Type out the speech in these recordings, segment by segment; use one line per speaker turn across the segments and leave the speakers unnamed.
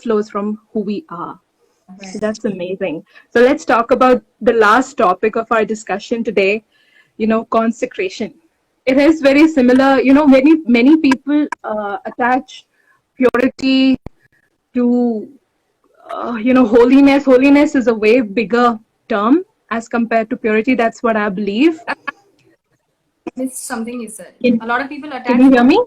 flows from who we are.
Right.
So that's amazing. So let's talk about the last topic of our discussion today, consecration. It is very similar. Many people attach purity to, holiness. Holiness is a way bigger term as compared to purity. That's what I believe.
Missed something you said.
Can,
A lot of people
can
attach.
you hear me?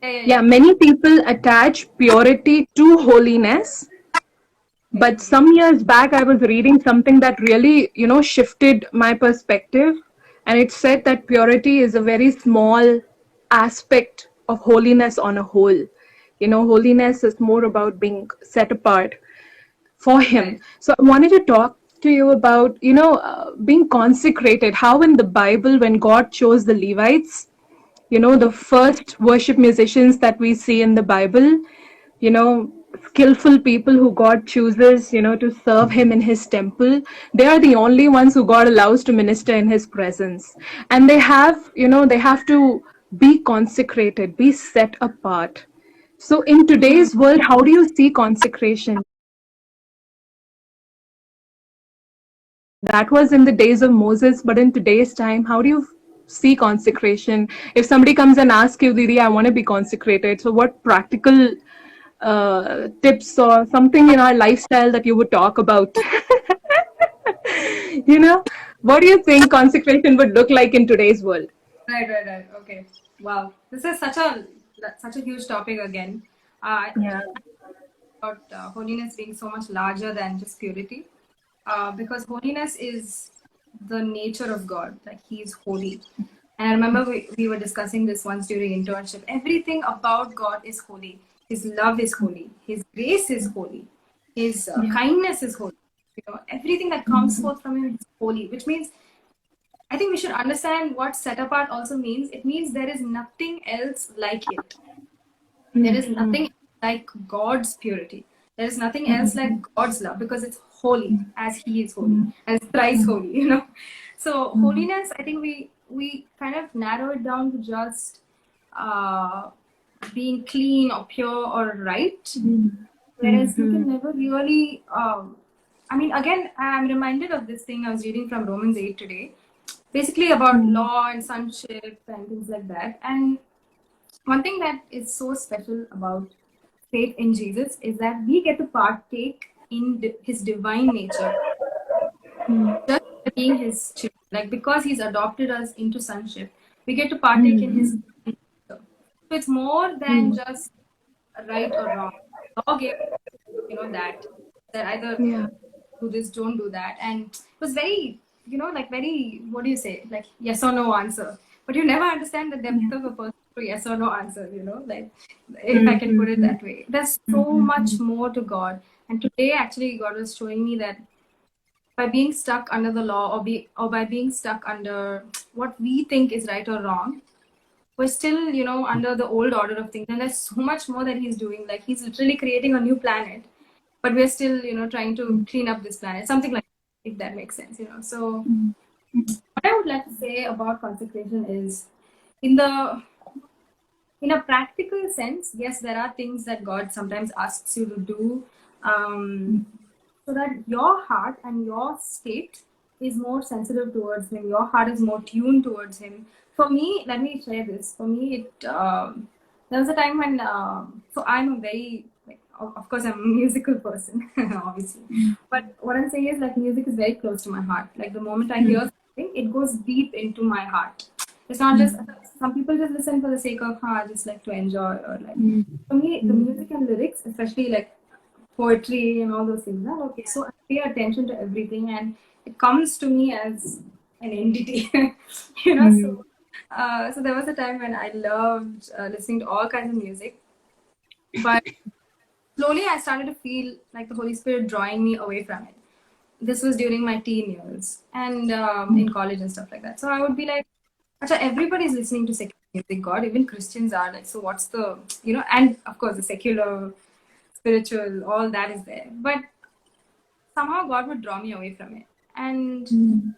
Yeah.
Many people attach purity to holiness. But some years back, I was reading something that really, shifted my perspective. And it said that purity is a very small aspect of holiness on a whole. Holiness is more about being set apart for Him.
Right.
So I wanted to talk to you about, being consecrated. How in the Bible, when God chose the Levites, the first worship musicians that we see in the Bible, skillful people who God chooses, to serve Him in His temple. They are the only ones who God allows to minister in His presence. And they have to be consecrated, be set apart. So in today's world, how do you see consecration? That was in the days of Moses, but in today's time, how do you see consecration? If somebody comes and asks you, Didi, I want to be consecrated, so what practical tips or something in our lifestyle that you would talk about? What do you think consecration would look like in today's world?
Right. Okay. Wow. This is such a huge topic again.
Yeah.
About holiness being so much larger than just purity, because holiness is the nature of God. Like He is holy. And I remember we were discussing this once during internship. Everything about God is holy. His love is holy. His grace is holy. His kindness is holy. Everything that comes forth from Him is holy, which means I think we should understand what set apart also means. It means there is nothing else like it. There is nothing like God's purity. There is nothing else like God's love, because it's holy as He is holy, as thrice holy, So holiness, I think we kind of narrow it down to just being clean or pure or right. Whereas you can never really, again, I'm reminded of this thing I was reading from Romans 8 today, basically about law and sonship and things like that. And one thing that is so special about faith in Jesus is that we get to partake in His divine nature, just being His children. Like, because He's adopted us into sonship, we get to partake in His nature. So it's more than just right or wrong. Law gave that either do this, don't do that, and it was very very, what do you say, like yes or no answer, but you never understand the depth of a person to yes or no answer, like, if I can put it that way. There's so much more to God. And today actually God was showing me that by being stuck under the law, or by being stuck under what we think is right or wrong, we're still under the old order of things. And there's so much more that He's doing. Like, He's literally creating a new planet, but we're still trying to clean up this planet, something like that, if that makes sense. So what I would like to say about consecration is, in a practical sense, yes, there are things that God sometimes asks you to do, so that your heart and your state is more sensitive towards Him. Your heart is more tuned towards Him. For me, let me share this. For me, there was a time when, so I'm a very, of course, I'm a musical person, obviously. But what I'm saying is, like, music is very close to my heart. Like, the moment I hear something, it goes deep into my heart. It's not just, some people just listen for the sake of, just like to enjoy, or like, for me, the music and lyrics, especially like poetry and all those things, okay, so I pay attention to everything, and it comes to me as an entity. So there was a time when I loved listening to all kinds of music, but slowly I started to feel like the Holy Spirit drawing me away from it. This was during my teen years and in college and stuff like that. So I would be like, Acha, everybody's listening to secular music, God, even Christians are like, so what's the, and of course the secular, spiritual, all that is there. But somehow God would draw me away from it. And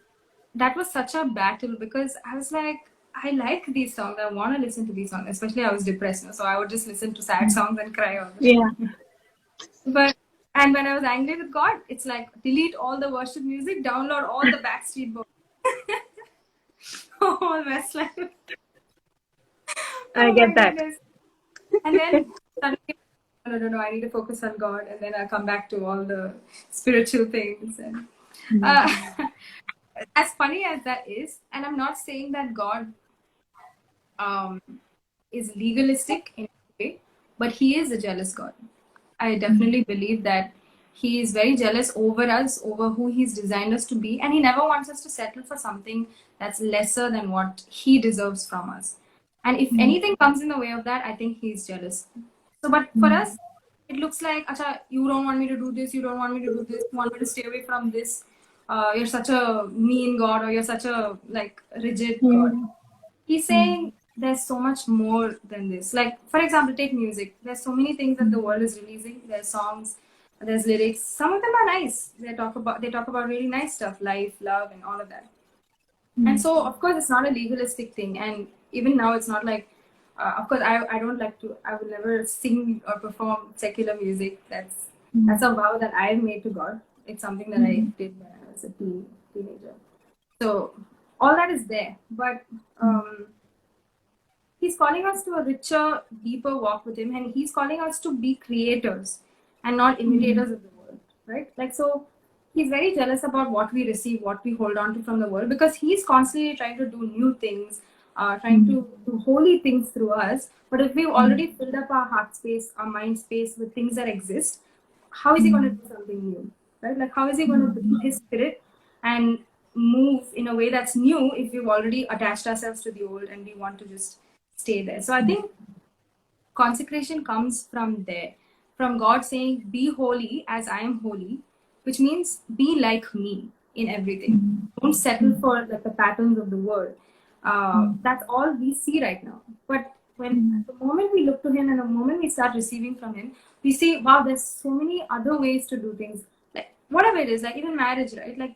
that was such a battle, because I was like, I like these songs. I want to listen to these songs. Especially I was depressed, so I would just listen to sad songs and cry all the time. But and when I was angry with God, it's like delete all the worship music, download all the Backstreet Boys, whole Westlife.
I
Oh
get
my
that.
goodness! And then suddenly, no, I need to focus on God, and then I come back to all the spiritual things. And uh, as funny as that is, and I'm not saying that God um, is legalistic in a way, but He is a jealous God. I definitely believe that He is very jealous over us, over who He's designed us to be, and He never wants us to settle for something that's lesser than what He deserves from us. And if anything comes in the way of that, I think He's jealous. So, but for us, it looks like, Acha, you don't want me to do this, you don't want me to do this, you want me to stay away from this. You're such a mean God, or you're such a like rigid God. He's saying there's so much more than this. Like, for example, take music. There's so many things that the world is releasing. There's songs, there's lyrics. Some of them are nice. They talk about really nice stuff, life, love, and all of that. And so, of course, it's not a legalistic thing. And even now, it's not like, of course, I don't like to. I will never sing or perform secular music. That's a vow that I've made to God. It's something that I did when I was a teenager. So all that is there, but He's calling us to a richer, deeper walk with Him, and He's calling us to be creators and not imitators of the world, right? Like, so He's very jealous about what we receive, what we hold on to from the world, because He's constantly trying to do new things, trying to do holy things through us. But if we've already filled up our heart space, our mind space with things that exist, how is He going to do something new, right? Like, how is He going to breathe His Spirit and move in a way that's new if we've already attached ourselves to the old and we want to just stay there? So I think consecration comes from there, from God saying, be holy as I am holy, which means be like me in everything. Don't settle for like the patterns of the world. That's all we see right now. But when the moment we look to Him and the moment we start receiving from Him, we see, wow, there's so many other ways to do things. Like whatever it is, like even marriage, right? Like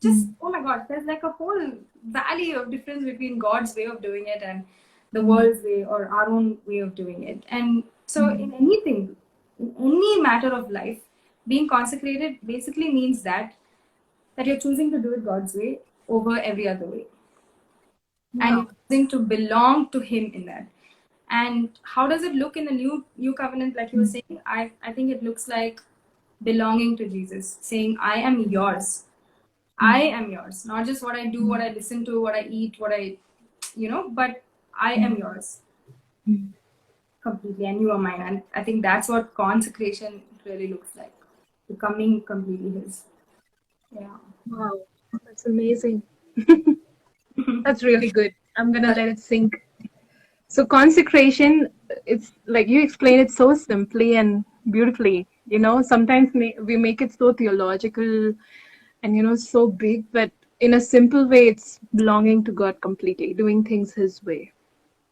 just oh my god, there's like a whole valley of difference between God's way of doing it and the world's way or our own way of doing it. And so in anything, in any matter of life, being consecrated basically means that you're choosing to do it God's way over every other way. And you're choosing to belong to Him in that. And how does it look in the new covenant, like you were saying? I think it looks like belonging to Jesus, saying, I am yours. I am yours. Not just what I do, what I listen to, what I eat, what I, but I am yours completely, and you are mine. And I think that's what consecration really looks like, becoming completely His. Yeah.
Wow, that's amazing. That's really good. I'm gonna let it sink. So consecration, it's like you explain it so simply and beautifully. Sometimes we make it so theological and so big, but in a simple way, it's belonging to God completely, doing things His way.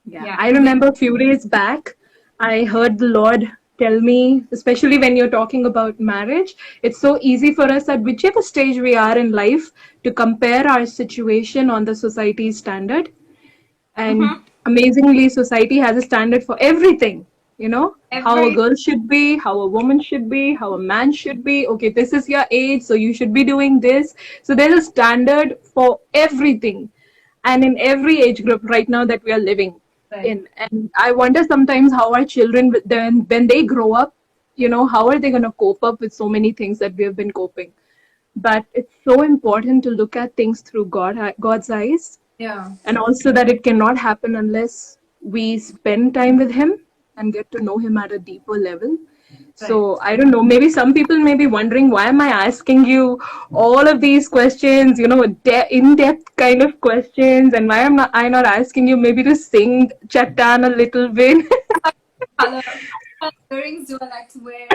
Yeah. I remember a few days back, I heard the Lord tell me, especially when you're talking about marriage, it's so easy for us at whichever stage we are in life to compare our situation on the society's standard. And amazingly, society has a standard for everything, how a girl should be, how a woman should be, how a man should be. Okay, this is your age, so you should be doing this. So there's a standard for everything. And in every age group right now that we are living in. And I wonder sometimes how our children, then when they grow up, how are they going to cope up with so many things that we have been coping? But it's so important to look at things through God's eyes.
Yeah.
And also that it cannot happen unless we spend time with Him and get to know Him at a deeper level. So I don't know, maybe some people may be wondering, why am I asking you all of these questions, in-depth kind of questions, and why am I not asking you maybe to sing Chattan a little bit?
Color earrings do I like to wear?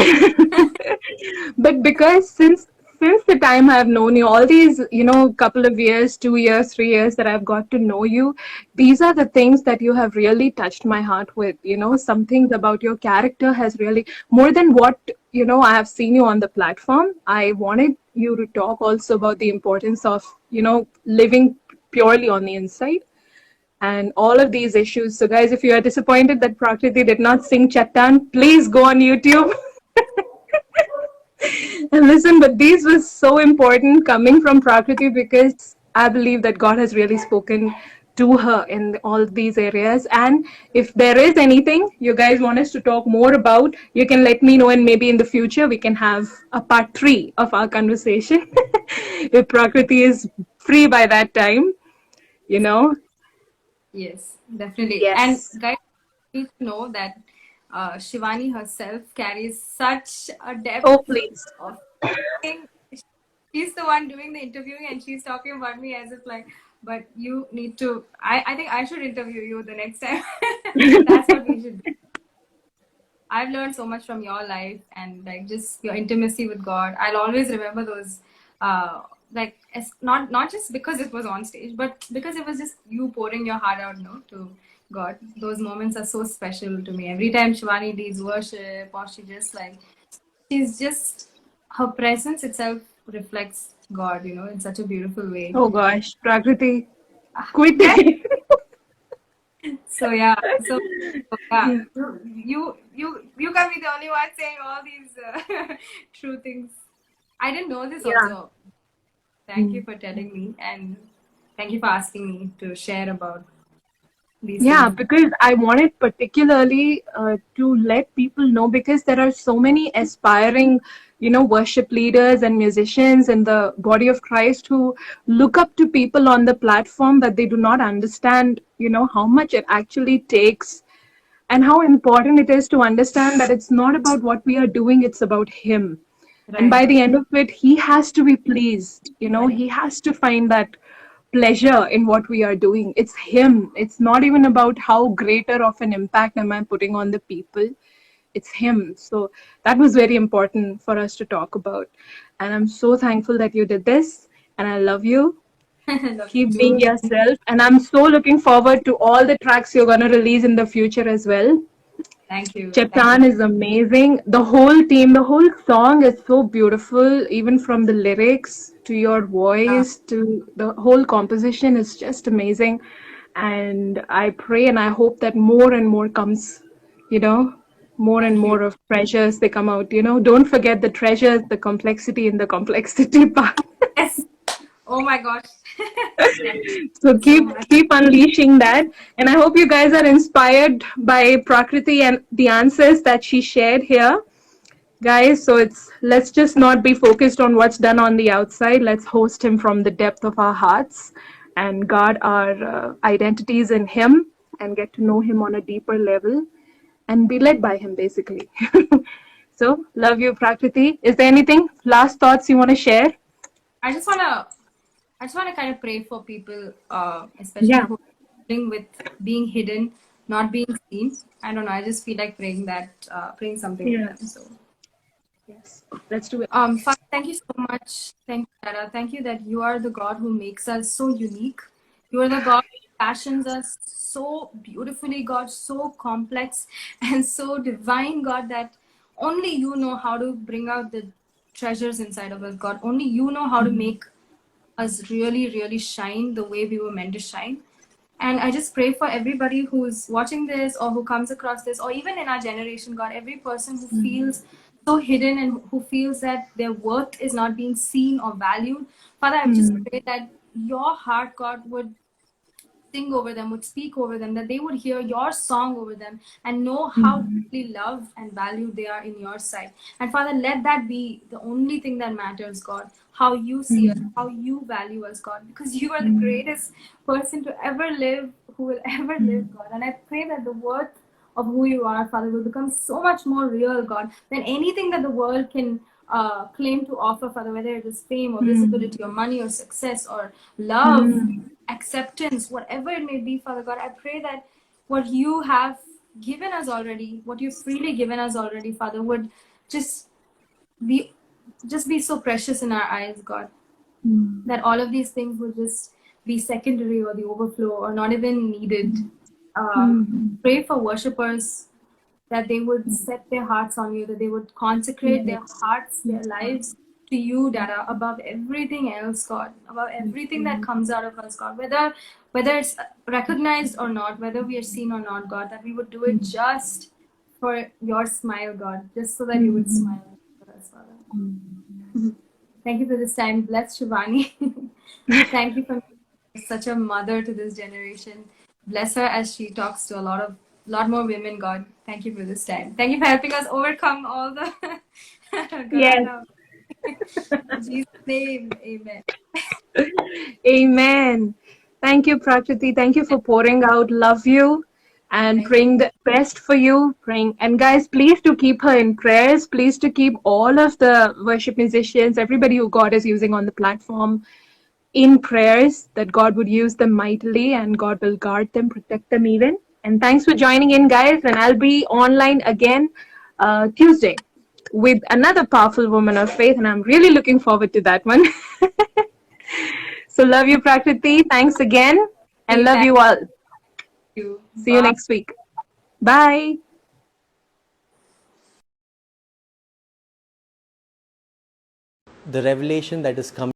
But because since the time I've known you, all these, couple of years, 2 years, 3 years that I've got to know you, these are the things that you have really touched my heart with. Some things about your character has really, more than what, I have seen you on the platform, I wanted you to talk also about the importance of, living purely on the inside and all of these issues. So guys, if you are disappointed that Prakriti did not sing Chattan, please go on YouTube. And listen, but these were so important coming from Prakriti because I believe that God has really spoken to her in all these areas. And if there is anything you guys want us to talk more about, you can let me know, and maybe in the future we can have a part 3 of our conversation. If Prakriti is free by that time, you know.
Yes, definitely. And
Yes.
guys, you need to know that Shivani herself carries such a depth
Oh, please.
of thing. She's the one doing the interviewing and she's talking about me as if like, but you need to, I think I should interview you the next time. That's what we should do. I've learned so much from your life and like just your intimacy with God. I'll always remember those, like it's not just because it was on stage, but because it was just you pouring your heart out, no, to God. Those moments are so special to me. Every time Shivani leads worship, or she just like she's just her presence itself reflects God, in such a beautiful way.
Oh gosh, Prakriti, quit it.
So yeah, so yeah, you can be the only one saying all these true things. I didn't know this
Yeah.
also. Thank you for telling me and thank you for asking me to share about these
Yeah,
things.
because I wanted particularly to let people know, because there are so many aspiring, worship leaders and musicians in the body of Christ who look up to people on the platform, but they do not understand, how much it actually takes and how important it is to understand that it's not about what we are doing, it's about Him. And
Right.
by the end of it, He has to be pleased, He has to find that pleasure in what we are doing. It's Him. It's not even about how greater of an impact am I putting on the people. It's Him. So that was very important for us to talk about. And I'm so thankful that you did this. And I love you.
Love you
Keep being
too.
yourself. And I'm so looking forward to all the tracks you're going to release in the future as well.
Thank you. Thank you.
Chetan is amazing. The whole team, the whole song is so beautiful, even from the lyrics to your voice to the whole composition is just amazing. And I pray and I hope that more and more comes, you know, more and
Thank you.
more of treasures they come out. Don't forget the treasures, the complexity in the complexity part.
Yes. Oh my gosh. Thank
So
you so
keep
much.
keep unleashing that, and I hope you guys are inspired by Prakriti and the answers that she shared here, guys. So let's just not be focused on what's done on the outside. Let's host Him from the depth of our hearts, and guard our identities in Him, and get to know Him on a deeper level, and be led by Him, basically. So love you, Prakriti. Is there anything last thoughts you want to share?
I just wanna I just want to kind of pray for people, especially
Yeah.
who are dealing with being hidden, not being seen. I don't know. I just feel like praying praying something for them.
Yes.
So,
Yes. Let's do it.
Father, thank you so much. Thank you, Dada. Thank you that you are the God who makes us so unique. You are the God who fashions us so beautifully, God, so complex and so divine, God, that only you know how to bring out the treasures inside of us, God. Only you know how to make us really, really shine the way we were meant to shine. And I just pray for everybody who's watching this or who comes across this, or even in our generation, God, every person who feels so hidden and who feels that their worth is not being seen or valued. Father, I just pray that your heart, God, would sing over them, would speak over them, that they would hear your song over them and know how deeply loved and valued they are in your sight. And Father, let that be the only thing that matters, God. How you see us, how you value us, God, because you are the greatest person to ever live, who will ever live, God. And I pray that the worth of who you are, Father, will become so much more real, God, than anything that the world can claim to offer, Father, whether it is fame or visibility or money or success or love, acceptance, whatever it may be, Father God. I pray that what you have given us already, what you've freely given us already, Father, would just be just be so precious in our eyes, God, that all of these things would just be secondary or the overflow or not even needed. Pray for worshippers that they would set their hearts on you, that they would consecrate their
Yes.
hearts, their lives to you, Dada, above everything else, God, above everything that comes out of us, God, whether it's recognized or not, whether we are seen or not, God, that we would do it just for your smile, God, just so that you would smile for us, Father. Thank you for this time. Bless Shivani. Thank you for being such a mother to this generation. Bless her as she talks to a lot more women, God. Thank you for this time. Thank you for helping us overcome all the
Yes.
Garana. In Jesus' name, amen.
Amen. Thank you, Prakriti. Thank you for pouring out. Love you and
Thank you.
praying the best for you. Praying, and guys, please to keep her in prayers. Please to keep all of the worship musicians, everybody who God is using on the platform, in prayers, that God would use them mightily and God will guard them, protect them even. And thanks for joining in, guys. And I'll be online again Tuesday with another powerful woman of faith, and I'm really looking forward to that one. So love you, Prakriti. Thanks again, and love
Thank
you all.
you.
See you
Bye.
next week. Bye.
The revelation that is coming